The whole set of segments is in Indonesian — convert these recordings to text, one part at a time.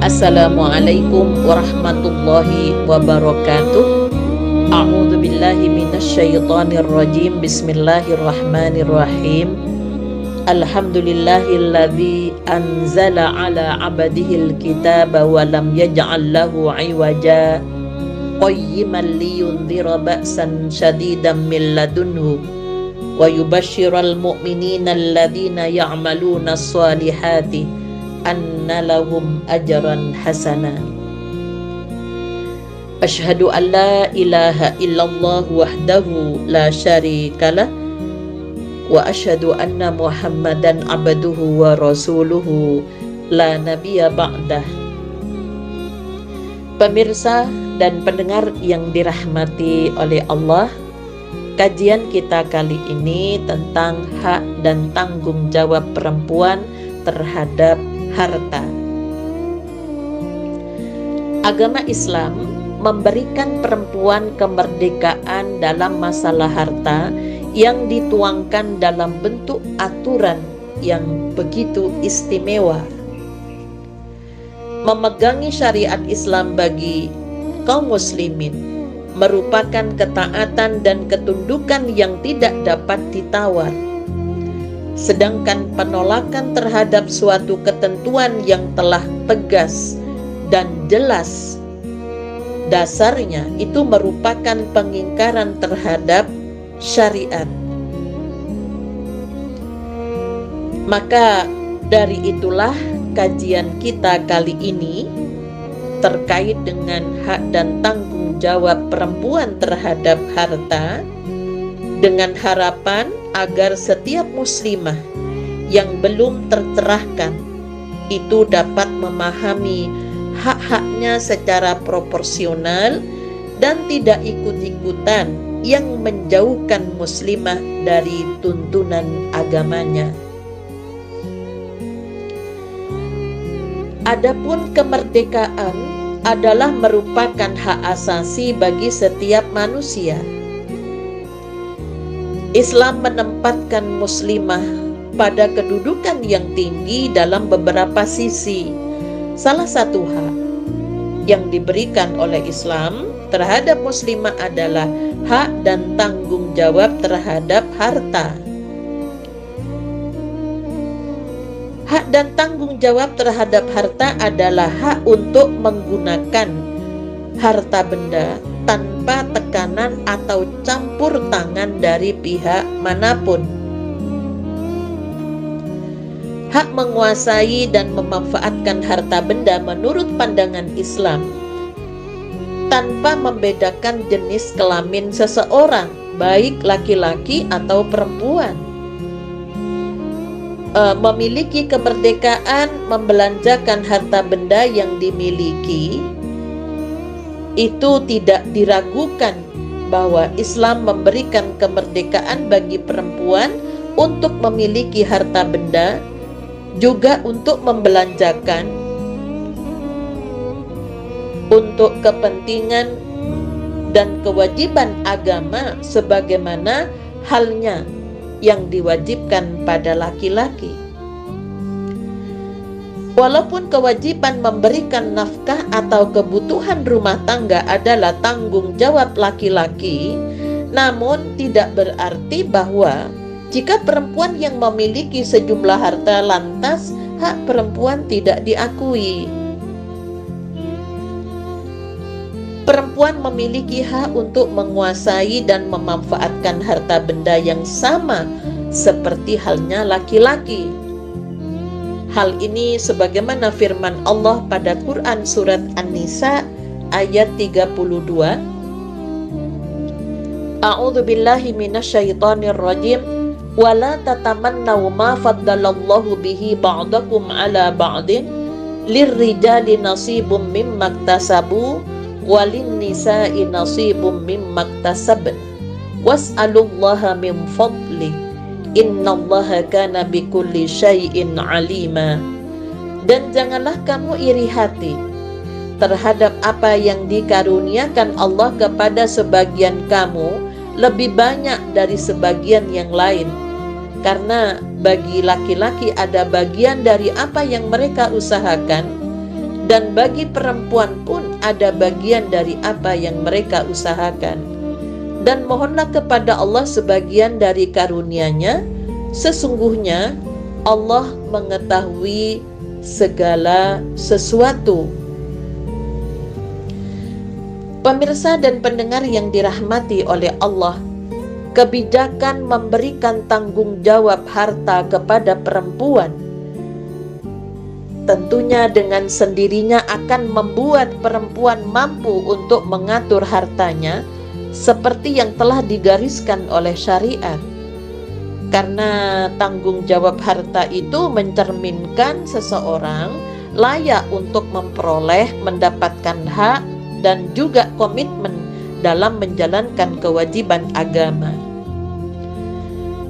Assalamualaikum warahmatullahi wabarakatuh. A'udzu billahi minasyaitonir rajim. Bismillahirrahmanirrahim. Alhamdulillahilladzi anzala ala 'abdihil kitaba wa lam yaj'al lahu 'iwaja qayyiman liyundhira ba'san syadidan min ladunhu wa yubashshiral mu'minina alladzina ya'maluna shalihati anna lahum ajran hasana. Asyhadu an la ilaha illallah wahdahu la syarikalah wa asyhadu anna Muhammadan abduhu wa rasuluhu la nabiyya ba'dah. Pemirsa dan pendengar yang dirahmati oleh Allah, kajian kita kali ini tentang hak dan tanggung jawab perempuan terhadap harta. Agama Islam memberikan perempuan kemerdekaan dalam masalah harta yang dituangkan dalam bentuk aturan yang begitu istimewa. Memegangi syariat Islam bagi kaum muslimin merupakan ketaatan dan ketundukan yang tidak dapat ditawar. Sedangkan penolakan terhadap suatu ketentuan yang telah tegas dan jelas, dasarnya itu merupakan pengingkaran terhadap syariat. Maka dari itulah kajian kita kali ini terkait dengan hak dan tanggung jawab perempuan terhadap harta, dengan harapan agar setiap muslimah yang belum tercerahkan itu dapat memahami hak-haknya secara proporsional dan tidak ikut-ikutan yang menjauhkan muslimah dari tuntunan agamanya. Adapun kemerdekaan adalah merupakan hak asasi bagi setiap manusia. Islam menempatkan muslimah pada kedudukan yang tinggi dalam beberapa sisi. Salah satu hak yang diberikan oleh Islam terhadap muslimah adalah hak dan tanggung jawab terhadap harta. Hak dan tanggung jawab terhadap harta adalah hak untuk menggunakan harta benda tanpa tekanan atau campur tangan dari pihak manapun. Hak menguasai dan memanfaatkan harta benda menurut pandangan Islam tanpa membedakan jenis kelamin seseorang, baik laki-laki atau perempuan. Memiliki kemerdekaan membelanjakan harta benda yang dimiliki, itu tidak diragukan bahwa Islam memberikan kemerdekaan bagi perempuan untuk memiliki harta benda, juga untuk membelanjakan untuk kepentingan dan kewajiban agama sebagaimana halnya yang diwajibkan pada laki-laki. Walaupun kewajiban memberikan nafkah atau kebutuhan rumah tangga adalah tanggung jawab laki-laki, namun tidak berarti bahwa jika perempuan yang memiliki sejumlah harta lantas hak perempuan tidak diakui. Perempuan memiliki hak untuk menguasai dan memanfaatkan harta benda yang sama seperti halnya laki-laki. Hal ini sebagaimana firman Allah pada Quran surat An-Nisa ayat 32. A'udzu billahi minasyaitonir rajim. Wala tatamannaw ma faddalallahu bihi ba'dakum ala ba'din lirrijali nasibum mimma iktasabu walin nisa'i nasibum mimma iktasabna was'alullaha min fadli innallaha kana bikulli syai'in alima. Dan janganlah kamu iri hati terhadap apa yang dikaruniakan Allah kepada sebagian kamu lebih banyak dari sebagian yang lain, karena bagi laki-laki ada bagian dari apa yang mereka usahakan, dan bagi perempuan pun ada bagian dari apa yang mereka usahakan. Dan mohonlah kepada Allah sebagian dari karunia-Nya, sesungguhnya Allah mengetahui segala sesuatu. Pemirsa dan pendengar yang dirahmati oleh Allah, kebijakan memberikan tanggung jawab harta kepada perempuan tentunya dengan sendirinya akan membuat perempuan mampu untuk mengatur hartanya seperti yang telah digariskan oleh syariat. Karena tanggung jawab harta itu mencerminkan seseorang layak untuk memperoleh, mendapatkan hak dan juga komitmen dalam menjalankan kewajiban agama.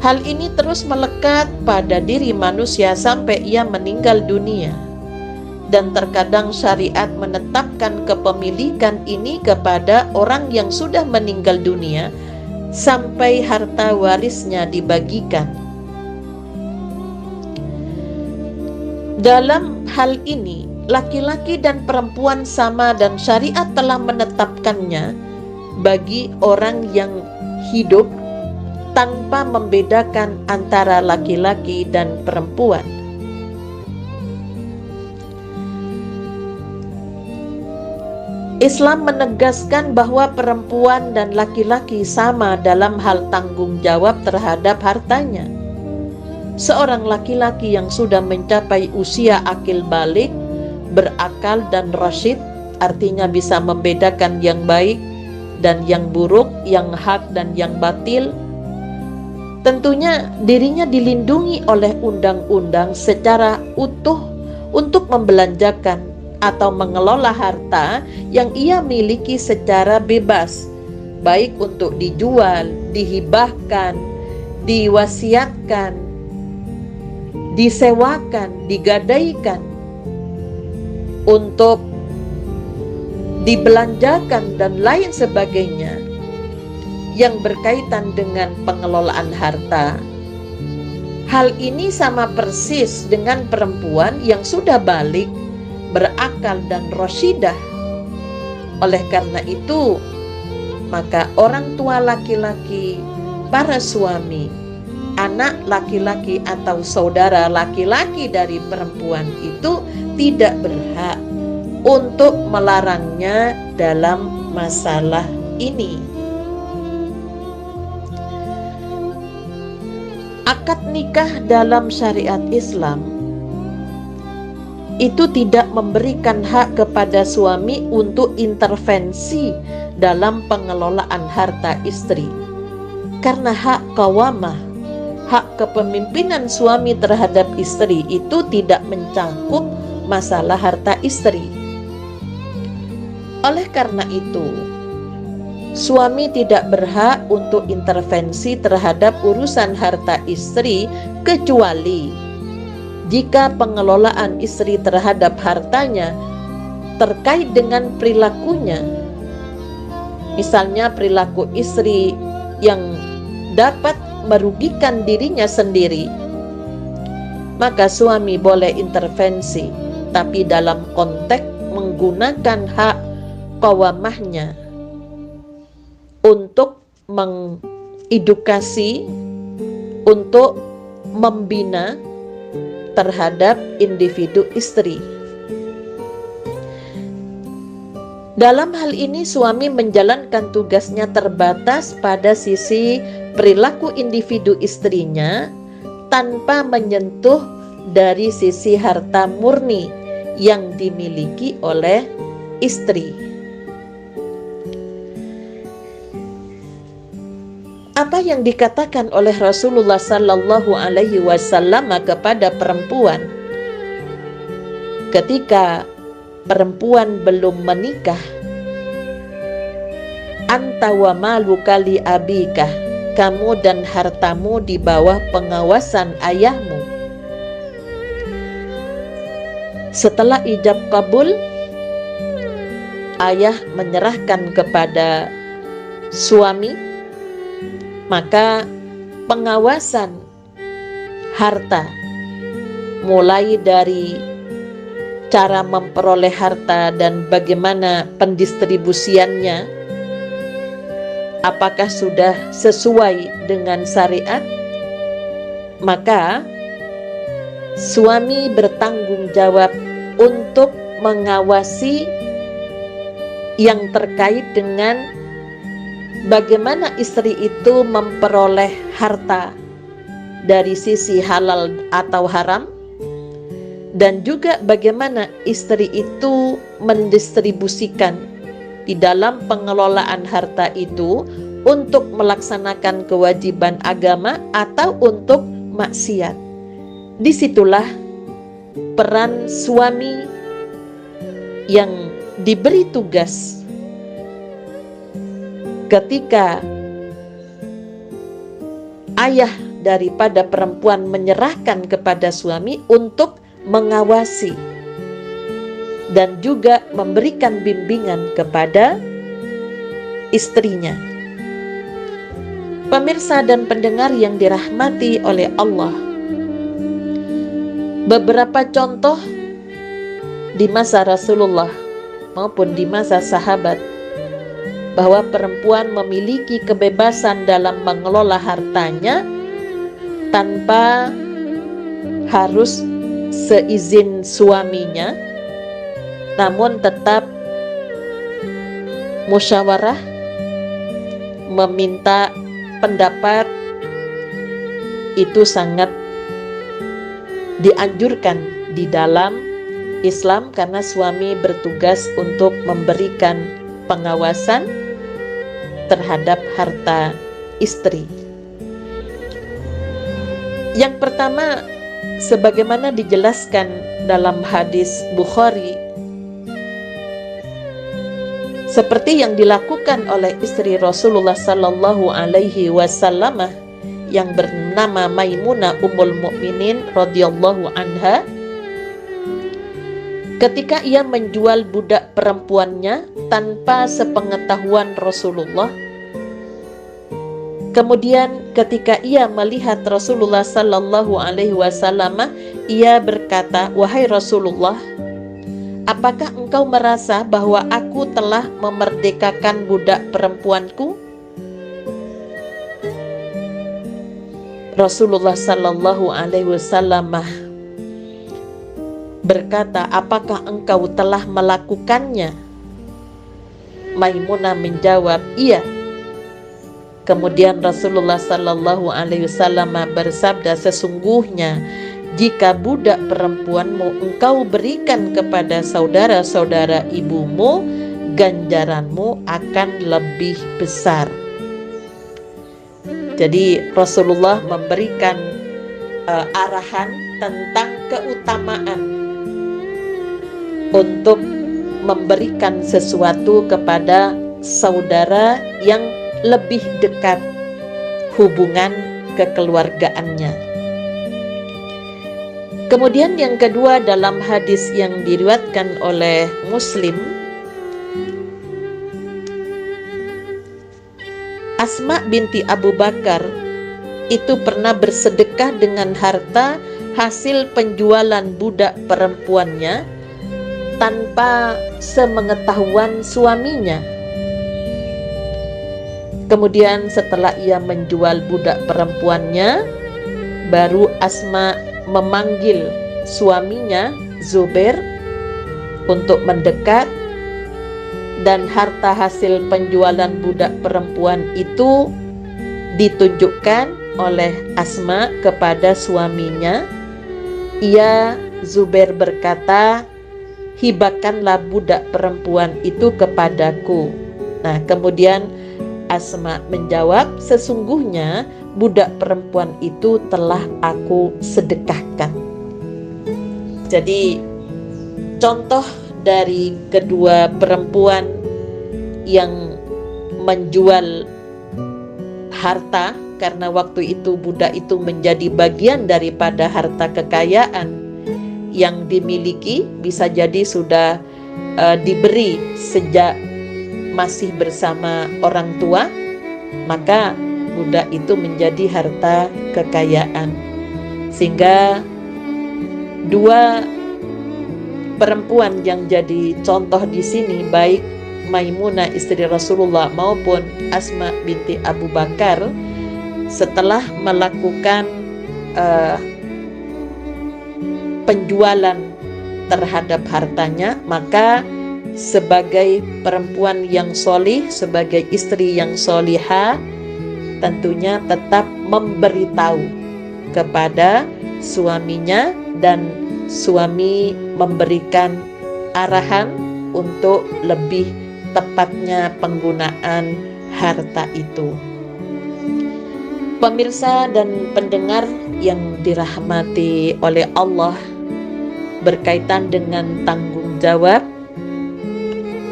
Hal ini terus melekat pada diri manusia sampai ia meninggal dunia. Dan terkadang syariat menetapkan kepemilikan ini kepada orang yang sudah meninggal dunia sampai harta warisnya dibagikan. Dalam hal ini, laki-laki dan perempuan sama dan syariat telah menetapkannya bagi orang yang hidup tanpa membedakan antara laki-laki dan perempuan. Islam menegaskan bahwa perempuan dan laki-laki sama dalam hal tanggung jawab terhadap hartanya. Seorang laki-laki yang sudah mencapai usia akil balik, berakal dan rasyid, artinya bisa membedakan yang baik dan yang buruk, yang hak dan yang batil. Tentunya dirinya dilindungi oleh undang-undang secara utuh untuk membelanjakan atau mengelola harta yang ia miliki secara bebas, baik untuk dijual, dihibahkan, diwasiatkan, disewakan, digadaikan, untuk dibelanjakan dan lain sebagainya yang berkaitan dengan pengelolaan harta. Hal ini sama persis dengan perempuan yang sudah balik, berakal dan rasyidah. Oleh karena itu, maka orang tua laki-laki, para suami, anak laki-laki atau saudara laki-laki dari perempuan itu tidak berhak untuk melarangnya dalam masalah ini. Akad nikah dalam syariat Islam itu tidak memberikan hak kepada suami untuk intervensi dalam pengelolaan harta istri. Karena hak qawamah, hak kepemimpinan suami terhadap istri itu tidak mencakup masalah harta istri. Oleh karena itu, suami tidak berhak untuk intervensi terhadap urusan harta istri kecuali jika pengelolaan istri terhadap hartanya terkait dengan perilakunya. Misalnya perilaku istri yang dapat merugikan dirinya sendiri, maka suami boleh intervensi, tapi dalam konteks menggunakan hak qawamahnya untuk mengedukasi, untuk membina terhadap individu istri. Dalam hal ini suami menjalankan tugasnya terbatas pada sisi perilaku individu istrinya tanpa menyentuh dari sisi harta murni yang dimiliki oleh istri. Apa yang dikatakan oleh Rasulullah Sallallahu Alaihi Wasallam kepada perempuan ketika perempuan belum menikah, anta wa maluka li abika, kamu dan hartamu di bawah pengawasan ayahmu. Setelah ijab kabul, ayah menyerahkan kepada suami, maka pengawasan harta mulai dari cara memperoleh harta dan bagaimana pendistribusiannya, apakah sudah sesuai dengan syariat, maka suami bertanggung jawab untuk mengawasi yang terkait dengan bagaimana istri itu memperoleh harta dari sisi halal atau haram, dan juga bagaimana istri itu mendistribusikan di dalam pengelolaan harta itu untuk melaksanakan kewajiban agama atau untuk maksiat. Disitulah peran suami yang diberi tugas ketika ayah daripada perempuan menyerahkan kepada suami untuk mengawasi dan juga memberikan bimbingan kepada istrinya. Pemirsa dan pendengar yang dirahmati oleh Allah, beberapa contoh di masa Rasulullah maupun di masa sahabat bahwa perempuan memiliki kebebasan dalam mengelola hartanya tanpa harus seizin suaminya, namun tetap musyawarah, meminta pendapat, itu sangat dianjurkan di dalam Islam karena suami bertugas untuk memberikan pengawasan terhadap harta istri. Yang pertama, sebagaimana dijelaskan dalam hadis Bukhari, seperti yang dilakukan oleh istri Rasulullah Sallallahu Alaihi Wasallam yang bernama Maimunah Ummul Mukminin radhiyallahu anha, ketika ia menjual budak perempuannya tanpa sepengetahuan Rasulullah. Kemudian ketika ia melihat Rasulullah Sallallahu Alaihi Wasallam, ia berkata, "Wahai Rasulullah, apakah engkau merasa bahwa aku telah memerdekakan budak perempuanku?" Rasulullah Sallallahu Alaihi Wasallam berkata, "Apakah engkau telah melakukannya?" Maimunah menjawab, "Iya." Kemudian Rasulullah Sallallahu Alaihi Wasallam bersabda, "Sesungguhnya jika budak perempuanmu engkau berikan kepada saudara-saudara ibumu, ganjaranmu akan lebih besar." Jadi Rasulullah memberikan arahan tentang keutamaan untuk memberikan sesuatu kepada saudara yang lebih dekat hubungan kekeluargaannya. Kemudian yang kedua, dalam hadis yang diriwayatkan oleh Muslim, Asma binti Abu Bakar itu pernah bersedekah dengan harta hasil penjualan budak perempuannya tanpa sepengetahuan suaminya. Kemudian setelah ia menjual budak perempuannya, baru Asma memanggil suaminya Zubair untuk mendekat, dan harta hasil penjualan budak perempuan itu ditunjukkan oleh Asma kepada suaminya. Ia, Zubair, berkata, "Hibakanlah budak perempuan itu kepadaku." Nah, kemudian Asma menjawab, "Sesungguhnya budak perempuan itu telah aku sedekahkan." Jadi contoh dari kedua perempuan yang menjual harta, karena waktu itu budak itu menjadi bagian daripada harta kekayaan yang dimiliki, bisa jadi sudah diberi sejak masih bersama orang tua, maka budak itu menjadi harta kekayaan. Sehingga dua perempuan yang jadi contoh di sini, baik Maimunah istri Rasulullah maupun Asma binti Abu Bakar, setelah melakukan penjualan terhadap hartanya, maka sebagai perempuan yang solih, sebagai istri yang solihah, tentunya tetap memberitahu kepada suaminya, dan suami memberikan arahan untuk lebih tepatnya penggunaan harta itu. Pemirsa dan pendengar yang dirahmati oleh Allah, berkaitan dengan tanggung jawab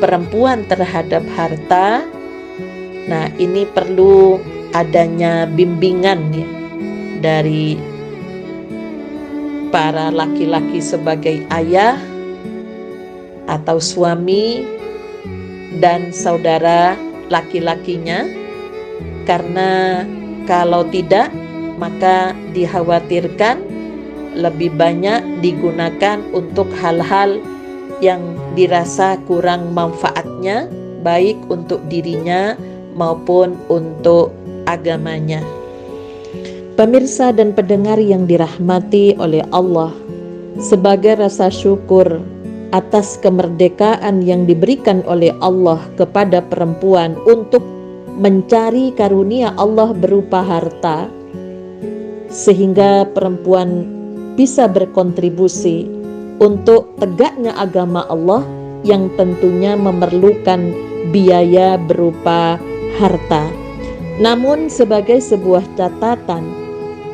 perempuan terhadap harta, nah ini perlu adanya bimbingan ya dari para laki-laki sebagai ayah atau suami dan saudara laki-lakinya, karena kalau tidak maka dikhawatirkan lebih banyak digunakan untuk hal-hal yang dirasa kurang manfaatnya, baik untuk dirinya maupun untuk agamanya. Pemirsa dan pendengar yang dirahmati oleh Allah, sebagai rasa syukur atas kemerdekaan yang diberikan oleh Allah kepada perempuan untuk mencari karunia Allah berupa harta, sehingga perempuan bisa berkontribusi untuk tegaknya agama Allah yang tentunya memerlukan biaya berupa harta. Namun sebagai sebuah catatan,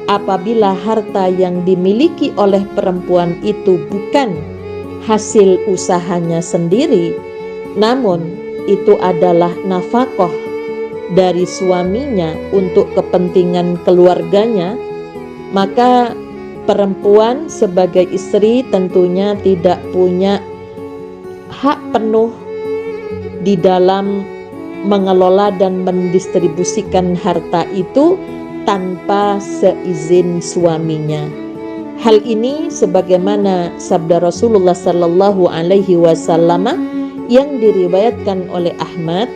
apabila harta yang dimiliki oleh perempuan itu bukan hasil usahanya sendiri, namun itu adalah nafkah dari suaminya untuk kepentingan keluarganya, maka perempuan sebagai istri tentunya tidak punya hak penuh di dalam mengelola dan mendistribusikan harta itu tanpa seizin suaminya. Hal ini sebagaimana sabda Rasulullah sallallahu alaihi wasallam yang diriwayatkan oleh Ahmad,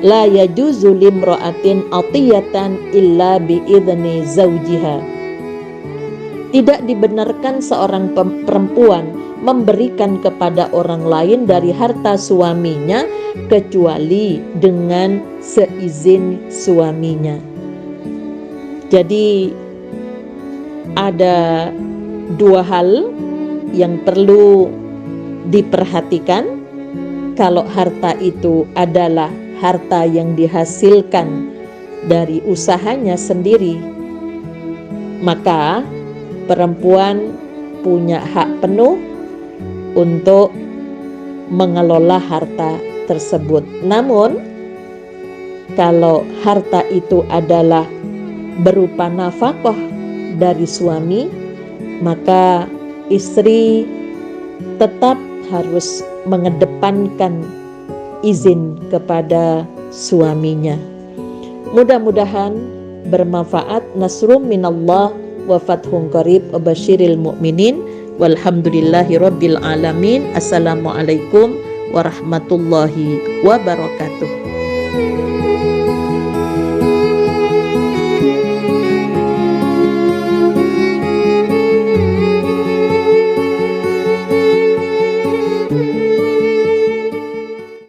la yajuzu limra'atin atiyatan illa biidzni zawjiha. Tidak dibenarkan seorang perempuan memberikan kepada orang lain dari harta suaminya kecuali dengan seizin suaminya. Jadi ada dua hal yang perlu diperhatikan. Kalau harta itu adalah harta yang dihasilkan dari usahanya sendiri, maka perempuan punya hak penuh untuk mengelola harta tersebut. Namun kalau harta itu adalah berupa nafkah dari suami, maka istri tetap harus mengedepankan izin kepada suaminya. Mudah-mudahan bermanfaat. Nasrum minallah wa fathun qarib wa basyiril mu'minin walhamdulillahi rabbil alamin. Assalamualaikum warahmatullahi wabarakatuh.